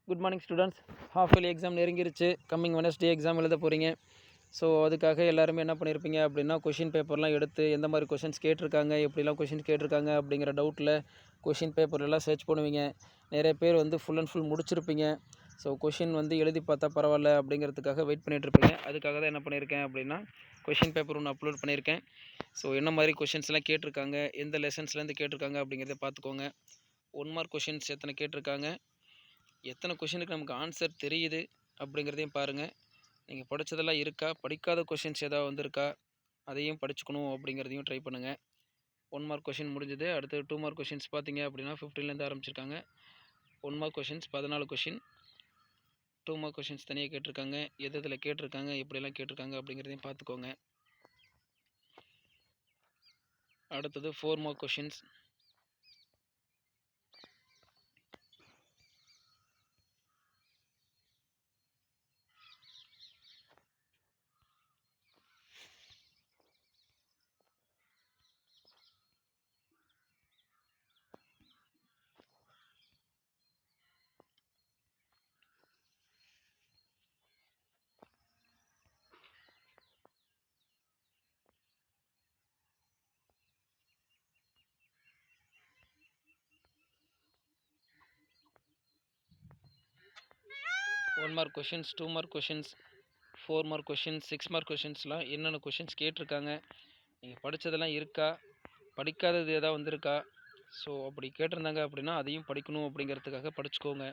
Good morning students. Half yearly exam நெருங்கிருச்சு. Coming Wednesday exam எழுத போகிறீங்க. ஸோ அதுக்காக எல்லாருமே என்ன பண்ணியிருப்பீங்க அப்படின்னா, கொஷின் பேப்பர்லாம் எடுத்து எந்த மாதிரி கொஷின்ஸ் கேட்டிருக்காங்க, எப்படிலாம் கொஷின் கேட்டிருக்காங்க அப்படிங்கிற டவுட்டில் கொஷின் பேப்பர்லாம் சர்ச் பண்ணுவீங்க. நிறைய பேர் வந்து ஃபுல் அண்ட் ஃபுல் முடிச்சிருப்பீங்க. ஸோ கொஷின் வந்து எழுதி பார்த்தா பரவாயில்ல அப்படிங்கிறதுக்காக வெயிட் பண்ணிகிட்ருப்பீங்க. அதுக்காக தான் என்ன பண்ணியிருக்கேன் அப்படின்னா, கொஷின் பேப்பர் ஒன்று அப்லோட் பண்ணியிருக்கேன். ஸோ என்ன மாதிரி கொஷின்ஸ்லாம் கேட்டிருக்காங்க, எந்த லெசன்ஸ்லேருந்து கேட்டிருக்காங்க அப்படிங்கிறத பார்த்துக்கோங்க. 1 மார்க் கொஷின்ஸ் எத்தனை கேட்டிருக்காங்க, எத்தனை கொஷினுக்கு நமக்கு ஆன்சர் தெரியுது அப்படிங்கிறதையும் பாருங்கள். நீங்கள் படித்ததெல்லாம் இருக்கா, படிக்காத கொஷின்ஸ் ஏதாவது வந்திருக்கா, அதையும் படிச்சுக்கணும் அப்படிங்கிறதையும் ட்ரை பண்ணுங்கள். 1 மார்க் கொஷின் முடிஞ்சது. அடுத்து 2 மார்க் கொஷின்ஸ் பார்த்தீங்க அப்படின்னா 15லேருந்து ஆரம்பிச்சிருக்காங்க. 1 mark questions 14 question, 2 mark questions தனியாக கேட்டிருக்காங்க. எது இதில் கேட்டிருக்காங்க, எப்படியெல்லாம் கேட்டிருக்காங்க அப்படிங்கிறதையும் பார்த்துக்கோங்க. அடுத்தது 4 mark questions. One mark questions, 2 mark questions, 4 mark questions, 6 mark கொஷின்ஸ்லாம் என்னென்ன கொஷின்ஸ் கேட்டிருக்காங்க, நீங்கள் படித்ததெல்லாம் இருக்கா, படிக்காதது ஏதாவது வந்திருக்கா. ஸோ அப்படி கேட்டிருந்தாங்க அப்படின்னா அதையும் படிக்கணும் அப்படிங்கிறதுக்காக படிச்சுக்கோங்க.